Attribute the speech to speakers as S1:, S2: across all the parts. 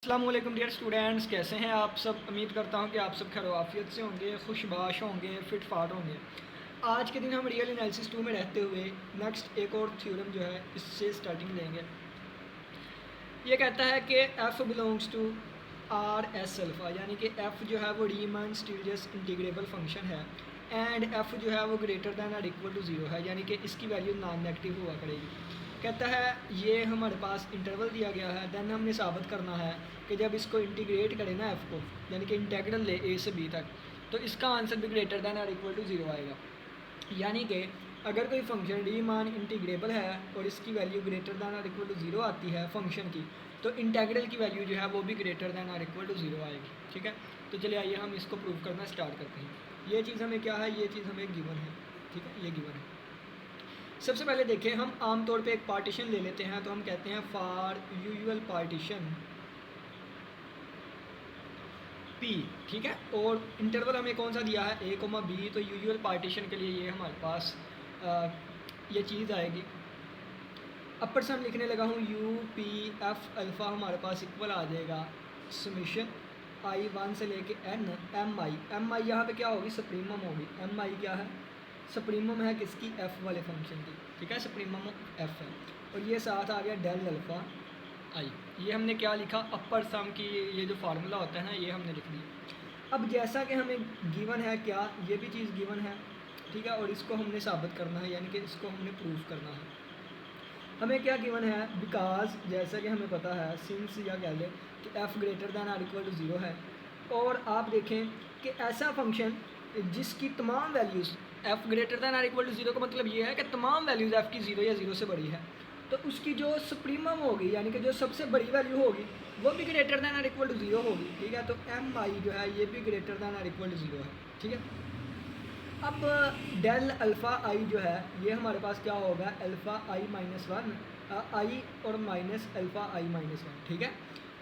S1: अस्सलाम वालेकुम dear students, कैसे हैं आप सब। उम्मीद करता हूं कि आप सब खैर आफियत से होंगे, खुशबाश होंगे, फिट फाट होंगे। आज के दिन हम रियल एनालिसिस 2 में रहते हुए नेक्स्ट एक और थ्योरम जो है इससे स्टार्टिंग लेंगे। ये कहता है कि F belongs to R S alpha, यानी कि एफ़ जो है वो रीमान स्टीरियस इंटीग्रेबल फंक्शन है एंड एफ़ जो है वो ग्रेटर दैन और इक्वल टू ज़ीरो है, यानी कि इसकी वैल्यू नॉन नेगेटिव हुआ करेगी। कहता है ये हमारे पास इंटरवल दिया गया है, देन हमने साबित करना है कि जब इसको इंटीग्रेट करें ना एफ़ को, यानी कि इंटेग्रल ले ए से बी तक, तो इसका आंसर भी ग्रेटर दैन और इक्वल टू ज़ीरो आएगा। यानी कि अगर कोई फंक्शन रीमान इंटीग्रेबल है और इसकी वैल्यू ग्रेटर दैन और इक्वल टू ज़ीरो आती है फंक्शन की, तो इंटेग्रल की वैल्यू जो है वो भी ग्रेटर दैन और इक्वल टू ज़ीरो आएगी। ठीक है, तो चलिए आइए हम इसको प्रूव करना स्टार्ट करते हैं। ये चीज़ हमें क्या है, ये चीज़ हमें गिवन है। ठीक है, ये गिवन है। सबसे पहले देखें, हम आमतौर पे एक पार्टीशन ले लेते हैं, तो हम कहते हैं फॉर यूजुअल पार्टीशन पी। ठीक है, और इंटरवल हमें कौन सा दिया है, ए कोमा बी, तो यूजुअल पार्टीशन के लिए ये हमारे पास ये चीज़ आएगी। अपर सम लिखने लगा हूँ, यू पी एफ अल्फ़ा हमारे पास इक्वल आ जाएगा समीशन आई वन से लेके एन एम आई यहाँ पे क्या होगी, सप्रीमम होगी। एम आई क्या है, सप्रीमम है किसकी, एफ़ वाले फंक्शन की। ठीक है, सप्रीमम एफ़ है, और ये साथ आ गया डेल अल्फ़ा आई। ये हमने क्या लिखा, अपर सम की ये जो फार्मूला होता है ना, ये हमने लिख दिया। अब जैसा कि हमें गिवन है क्या, ये भी चीज़ गिवन है। ठीक है, और इसको हमने साबित करना है, यानी कि इसको हमने प्रूफ करना है। हमें क्या गिवन है, बिकॉज जैसा कि हमें पता है, सिंस या कह लें कि F greater than or equal to zero है, और आप देखें कि ऐसा फंक्शन जिसकी तमाम values F greater than or equal to zero का मतलब ये है कि तमाम वैल्यूज़ एफ़ की ज़ीरो या ज़ीरो से बड़ी है, तो उसकी जो सुप्रीमम होगी, यानी कि जो सबसे बड़ी वैल्यू होगी, वो भी greater than or equal to zero होगी। ठीक है, तो एम आई जो है ये भी greater than or equal to zero है। ठीक है, अब डेल अल्फ़ा आई जो है ये हमारे पास क्या होगा, अल्फ़ा आई माइनस वन आई और माइनस अल्फ़ा आई माइनस वन। ठीक है,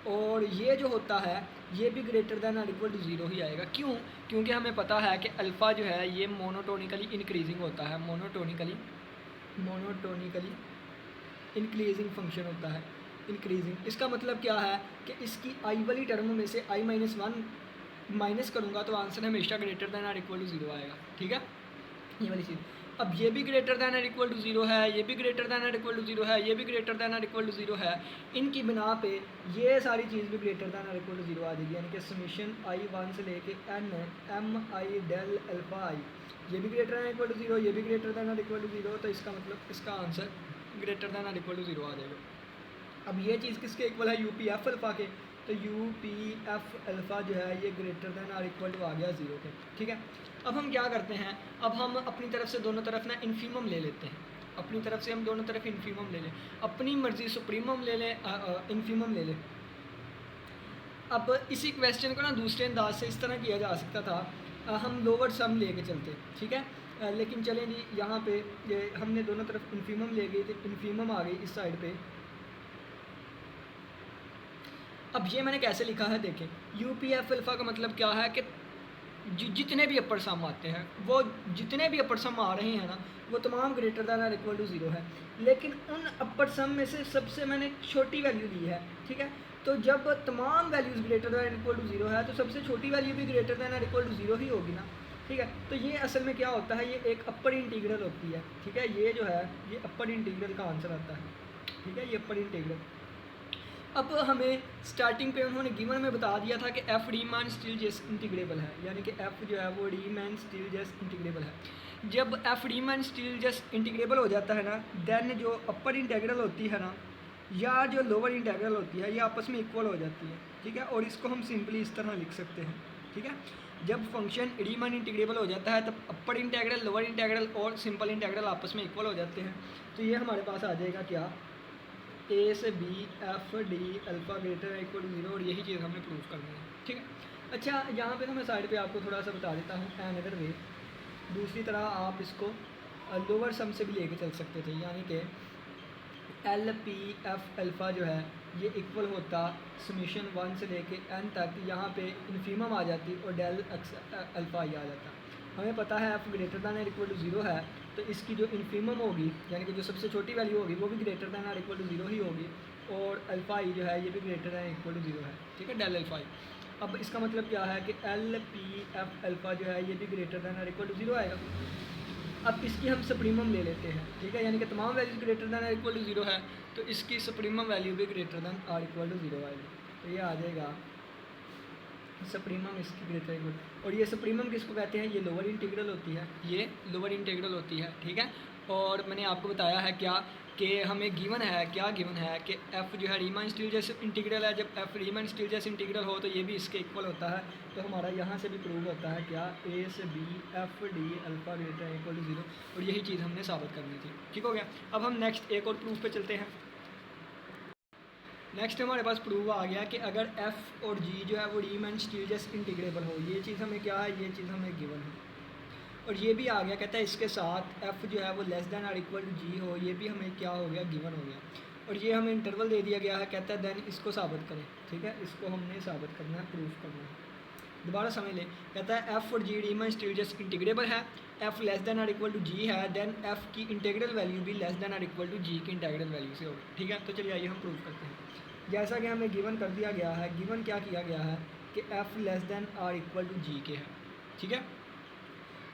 S1: और ये जो होता है ये भी ग्रेटर दैन और इक्वल टू ज़ीरो ही आएगा। क्यों, क्योंकि हमें पता है कि अल्फ़ा जो है ये मोनोटोनिकली इंक्रीजिंग होता है, मोनोटोनिकली इंक्रीजिंग फंक्शन होता है। इंक्रीजिंग इसका मतलब क्या है कि इसकी आई वाली टर्म में से आई माइनस वन माइनस करूँगा तो आंसर हमेशा ग्रेटर दैन और इक्वल टू ज़ीरो आएगा। ठीक है, ये वाली चीज़। अब ये भी ग्रेटर दैन और इक्वल टू ज़ीरो है, ये भी ग्रेटर दैन और इक्वल टू ज़ीरो है, ये भी ग्रेटर दैन और इक्वल टू ज़ीरो है। इनकी बिना पे ये सारी चीज़ भी ग्रेटर दैन और इक्वल टू ज़ीरो आ जाएगी, यानी कि समीशन आई वन से लेके N M I del alpha i, ये भी greater than equal to zero, ये भी ग्रेटर दैन और इक्वल टू ज़ीरो, तो इसका मतलब इसका आंसर ग्रेटर दैन और इक्वल टू ज़ीरो आ जाएगा। अब ये चीज़ किसके इक्वल है, यू पी एफ अल्फ़ा के, तो यू पी एफ अल्फ़ा जो है ये ग्रेटर दैन और इक्वल टू आ गया ज़ीरो के। ठीक है, अब हम क्या करते हैं, अब हम अपनी तरफ से दोनों तरफ ना इन्फीमम ले लेते हैं। अपनी तरफ से हम दोनों तरफ इन्फीमम ले लें, अपनी मर्ज़ी सुप्रीमम ले लें, इन्फीमम ले लें। अब इसी क्वेश्चन को ना दूसरे अंदाज से इस तरह किया जा सकता था, हम लोअर सम लेके चलते। ठीक है, लेकिन चलें जी, यहाँ पे ये हमने दोनों तरफ इन्फीमम ले गई, तो इन्फीमम आ गई इस साइड पे। अब ये मैंने कैसे लिखा है देखें, यू पी एफ अल्फ़ा का मतलब क्या है कि जितने भी अपर सम आते हैं, वो जितने भी अपर सम आ रहे हैं ना, वो तमाम ग्रेटर दैन और इक्वल टू ज़ीरो है, लेकिन उन अपर सम में से सबसे मैंने छोटी वैल्यू ली है। ठीक है, तो जब तमाम values greater than equal to zero है, तो सबसे छोटी वैल्यू भी ग्रेटर दैन और इक्वल टू ज़ीरो ही होगी ना। ठीक है, तो ये असल में क्या होता है, ये एक अपर इंटीग्रल होती है। ठीक है, ये जो है ये अपर इंटीग्रल का आंसर आता है। ठीक है, ये अपर इंटीग्रल। अब हमें स्टार्टिंग पे उन्होंने गिवन में बता दिया था कि F Riemann still just integrable है, यानी कि एफ़ जो है वो रीमान स्टिल जस्ट इंटीग्रेबल है। जब F Riemann still just integrable हो जाता है ना, देन जो अपर इंटीग्रल होती है ना या जो लोअर इंटीग्रल होती है, ये आपस में इक्वल हो जाती है। ठीक है, और इसको हम सिंपली इस तरह लिख सकते हैं। ठीक है, जब फंक्शन रीमान इंटीग्रेबल हो जाता है तब अपर इंटीग्रल, लोअर इंटीग्रल और सिंपल इंटीग्रल आपस में इक्वल हो जाते हैं। तो ये हमारे पास आ जाएगा क्या, ए से B F D alpha greater equal to zero, और यही चीज़ हमने प्रूव करनी है। ठीक है, अच्छा यहाँ पे तो मैं साइड पे आपको थोड़ा सा बता देता हूँ अनदर वे। दूसरी तरह आप इसको लोअर सम से भी लेके चल सकते थे, यानी कि एल पी एफ अल्फ़ा जो है ये इक्वल होता समीशन वन से लेके एन तक, यहाँ पे इन्फीमम आ जाती और डेल अल्फ़ा ही आ जाता। हमें पता है एफ ग्रेटर दैन और इक्वल टू ज़ीरो है, तो इसकी जो इन्फीमम होगी, यानी कि जो सबसे छोटी वैल्यू होगी, वो भी ग्रेटर दैन और इक्वल टू ज़ीरो ही होगी, और अल्फ़ा ई जो है ये भी ग्रेटर दैन इक्वल टू 0 है, ठीक है, डेल अल्फ़ा ई। अब इसका मतलब क्या है कि एल पी एफ अल्फ़ा जो है ये भी ग्रेटर दैन और इक्वल टू 0 आएगा। अब इसकी हम सप्रीमम ले लेते हैं, ठीक है, यानी कि तमाम वैल्यूज ग्रेटर दैन और इक्वल टू 0 है, तो इसकी सप्रीमम वैल्यू भी ग्रेटर दैन और इक्वल टू 0 आएगी। तो ये आ जाएगा सप्रीमम इसकी ग्रेटर इक्वल, और ये सप्रीमम किसको कहते हैं, ये लोअर इंटीग्रल होती है, ये लोअर इंटीग्रल होती है, ठीक है। और मैंने आपको बताया है क्या कि हमें गिवन है, क्या गिवन है कि एफ़ जो है रीमान स्टील्स इंटीग्रल है, जब एफ़ रीमान स्टील्स इंटीग्रल हो तो ये भी इसके इक्वल होता है। तो हमारा यहाँ से भी प्रूव होता है क्या, ए से B F D alpha greater equal to 0, और यही चीज़ हमने साबित करनी थी, ठीक हो गया। अब हम नेक्स्ट एक और प्रूफ पे चलते हैं। नेक्स्ट हमारे पास प्रूव आ गया कि अगर एफ़ और जी जो है वो रीमान स्टील्स इंटीग्रेबल हो, ये चीज़ हमें क्या है, ये चीज़ हमें गिवन है। और ये भी आ गया, कहता है इसके साथ एफ़ जो है वो लेस दैन और इक्वल टू जी हो, ये भी हमें क्या हो गया, गिवन हो गया। और ये हमें इंटरवल दे दिया गया है, कहता है देन इसको साबित करें, ठीक है, इसको हमने साबित करना है, प्रूफ करना है। दोबारा समझ लें, कहता है एफ़ और जी रीमान स्टील्स इंटीग्रेबल है, एफ़ लेस दैन और इक्वल टू जी है, देन एफ़ की इंटीग्रल वैल्यू भी लेस दैन और इक्वल टू जी की इंटीग्रल वैल्यू से होगी, ठीक है। तो चलिए आइए हम प्रूव करते हैं। जैसा कि हमें गिवन कर दिया गया है, गिवन क्या किया गया है कि एफ़ लेस दैन और इक्वल टू जी के है, ठीक है।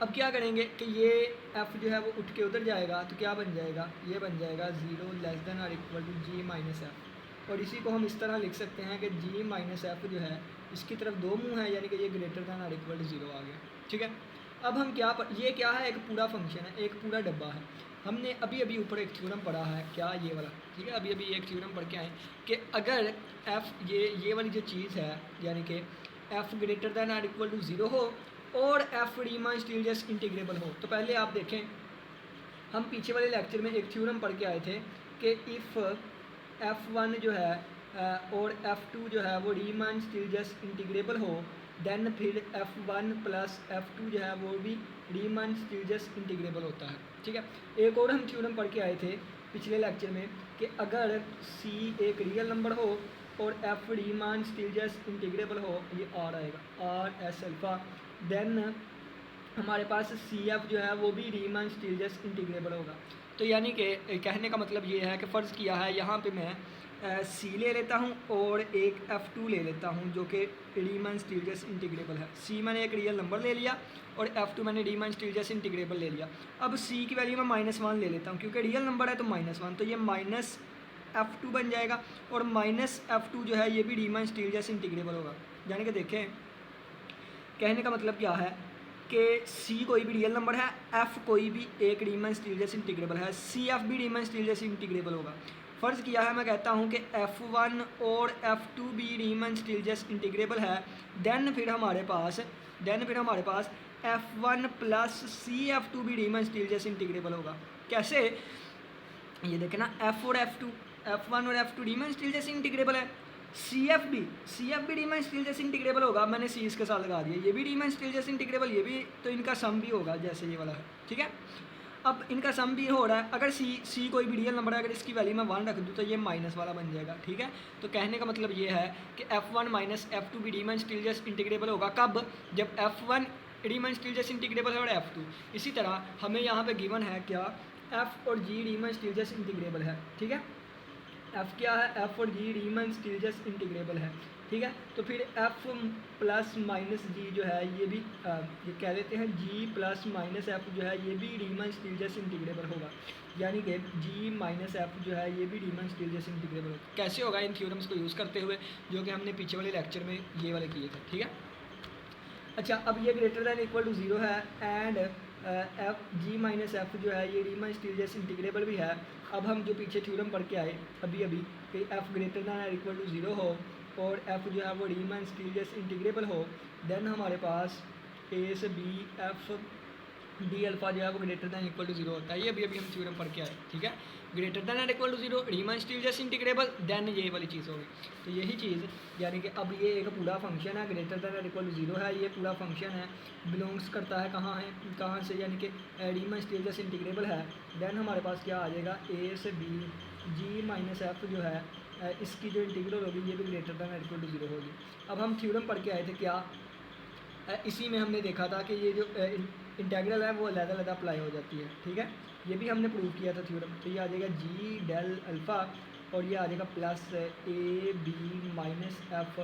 S1: अब क्या करेंगे कि ये एफ़ जो है वो उठ के उधर जाएगा, तो क्या बन जाएगा, ये बन जाएगा 0 लेस दैन और equal to G minus F. और इसी को हम इस तरह लिख सकते हैं कि जी माइनस एफ़ जो है इसकी तरफ दो मुंह है, यानी कि ये ग्रेटर दैन और इक्वल टू 0 आ गया, ठीक है। अब हम ये क्या है, एक पूरा फंक्शन है, एक पूरा डब्बा है। हमने अभी अभी ऊपर एक थ्योरम पढ़ा है, क्या, ये वाला, ठीक है, अभी अभी एक थ्योरम पढ़ के आए कि अगर एफ़ ये वाली जो चीज़ है, यानी कि एफ़ ग्रेटर दैन और इक्वल टू 0 हो और एफ़ रीमान स्टील्स इंटीग्रेबल हो, तो पहले आप देखें, हम पीछे वाले लेक्चर में एक थ्योरम पढ़ के आए थे कि इफ़ F1 जो है और F2 जो है वो रीमान स्टील्स इंटीग्रेबल हो, देन फिर F1 प्लस F2 जो है वो भी रीमान स्टील्स इंटीग्रेबल होता है, ठीक है। एक और हम थ्योरम पढ़ के आए थे पिछले लेक्चर में कि अगर C एक रियल नंबर हो और F रीमान स्टील्स इंटीग्रेबल हो, ये R आएगा, R एस अल्फ़ा, देन हमारे पास सी एफ जो है वो भी रीमान स्टील्स इंटीग्रेबल होगा। तो यानी कि कहने का मतलब ये है कि फ़र्ज़ किया है यहाँ पे मैं सी ले लेता हूँ और एक F2 ले लेता हूँ जो कि रीमान स्टील्स इंटीग्रेबल है। सी मैंने एक रियल नंबर ले लिया और F2 मैंने रीमान स्टील्स इंटीग्रेबल ले लिया। अब सी की वैल्यू मैं -1 ले लेता हूँ, क्योंकि रियल नंबर है तो -1, तो ये माइनस F2 बन जाएगा, और माइनस F2 जो है ये भी रीमान स्टील्स इंटीग्रेबल होगा। यानी कि देखें, कहने का मतलब क्या है कि C कोई भी रियल नंबर है, F कोई भी एक रीमान स्टील्स इंटीग्रेबल है, CF भी रीमान स्टील्स इंटीग्रेबल होगा। फ़र्ज़ किया है, मैं कहता हूँ कि F1 और F2 भी रीमान स्टील्स इंटीग्रेबल है, देन फिर हमारे पास F1 प्लस CF2 भी रीमान स्टील्स इंटीग्रेबल होगा। कैसे, ये देखें ना, F1 और F2 रीमान स्टील्स इंटीग्रेबल है, CF भी रीमान स्टील्स इंटीग्रेबल होगा, मैंने C इसके साथ लगा दिया, ये भी रीमान स्टील्स इंटीग्रेबल, ये भी, तो इनका सम भी होगा जैसे ये वाला है, ठीक है। अब इनका सम भी हो रहा है, अगर C कोई भी रियल नंबर है, अगर इसकी वैल्यू मैं 1 रख दूँ तो ये माइनस वाला बन जाएगा, ठीक है। तो कहने का मतलब ये है कि F1 माइनस F2 भी रीमान स्टील्स इंटीग्रेबल होगा, कब, जब F1 रीमान स्टील्स इंटीग्रेबल है और F2। इसी तरह हमें यहाँ पे गिवन है क्या, F और G रीमान स्टील्स इंटीग्रेबल है, ठीक है। F क्या है, F और G रीमान स्टील्स इंटीग्रेबल है, ठीक है। तो फिर F प्लस माइनस G जो है ये भी ये कह देते हैं G प्लस माइनस F जो है ये भी रीमान स्टील्स इंटीग्रेबल होगा, यानी कि G माइनस F जो है ये भी रीमान स्टील्स इंटीग्रेबल होगा। कैसे होगा, इन थ्योरम्स को यूज़ करते हुए, जो कि हमने पीछे वाले लेक्चर में ये वाले किए थे, ठीक है। अच्छा, अब ये ग्रेटर दैन इक्वल टू 0 है एंड G माइनस एफ जो है ये रीमान स्टील्स इंटीग्रेबल भी है। अब हम जो पीछे थ्योरम पढ़ के आए अभी अभी कि F ग्रेटर दैन और इक्वल टू 0 हो और F जो है वो रीमान स्टील्स इंटीग्रेबल हो, देन हमारे पास A से B F डी अल्फ़ा जो है वो ग्रेटर दैन इक्वल टू 0 होता है। ये अभी अभी हम थ्योरम पढ़ के आए, ठीक है। ग्रेटर दैन और equal to 0 Riemann Stieltjes integrable, then ये वाली चीज़ होगी। तो यही चीज़, यानी कि अब ये एक पूरा फंक्शन है, ग्रेटर दैन और इक्वल टू 0 है, ये पूरा फंक्शन है, बिलोंग्स करता है कहाँ से, यानी कि रीमान स्टील्स इंटीग्रेबल है। देन हमारे पास क्या आ जाएगा, A से B G माइनस एफ जो है इसकी जो इंटीग्रल होगी ये भी ग्रेटर दैन और इक्वल टू 0 होगी। अब हम थ्योरम पढ़ के आए थे क्या, इसी में हमने देखा था कि ये जो इंटीग्रल है वो अलग अलग अप्लाई हो जाती है, ठीक है। ये भी हमने प्रूव किया था थ्योरम। तो ये आ जाएगा G डेल अल्फ़ा और ये आ जाएगा plus A B minus F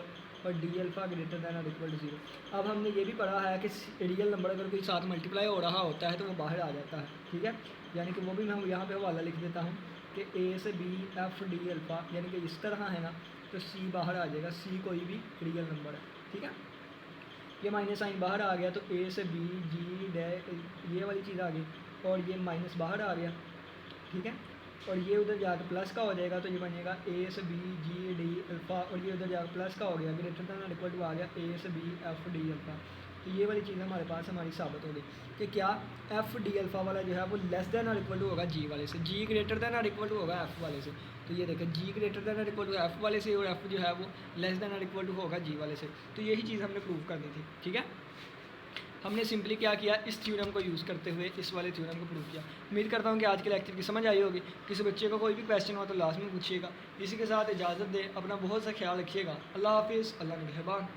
S1: और डी अल्फ़ा ग्रेटर दैन और इक्वल टू 0। अब हमने ये भी पढ़ा है कि रियल नंबर अगर कोई साथ मल्टीप्लाई हो रहा होता है तो वो बाहर आ जाता है, ठीक है। यानी कि वो भी मैं यहाँ पे हवाला लिख देता हूँ कि ए से बी एफ डी अल्फ़ा, यानी कि इस तरह है ना, तो सी बाहर आ जाएगा, सी कोई भी रियल नंबर है, ठीक है। ये माइनस साइन बाहर आ गया तो ए से बी जी डे ये वाली चीज़ आ गई और ये माइनस बाहर आ गया, ठीक है। और ये उधर जाकर प्लस का हो जाएगा तो ये बनेगा ए से बी जी डी अल्फ़ा और ये उधर जाकर प्लस का हो गया, ग्रेटर दैन इक्वल टू आ गया ए से बी एफ डी अल्फ़ा। तो ये वाली चीज़ हमारे पास हमारी साबित हो गई कि क्या एफ डी अल्फ़ा वाला जो है वो लेस दैन और इक्वल टू होगा जी वाले से, जी ग्रेटर दैन और इक्वल टू होगा एफ वाले से। तो ये देखें जी ग्रेटर दैन और इक्वल टू एफ वाले से और एफ जो है वो लेस दैन और इक्वल टू होगा जी वाले से। तो यही चीज़ हमने प्रूव करनी थी, ठीक है। हमने सिंपली क्या किया, इस थ्योरम को यूज़ करते हुए इस वाले थ्योरम को प्रूव किया। उम्मीद करता हूँ कि आज के लेक्चर की समझ आई होगी। किसी बच्चे को कोई भी क्वेश्चन हो तो लास्ट में पूछिएगा। इसी के साथ इजाज़त दे, अपना बहुत सा ख्याल रखिएगा। अल्लाह हाफिज़, अल्लाह निगहबान।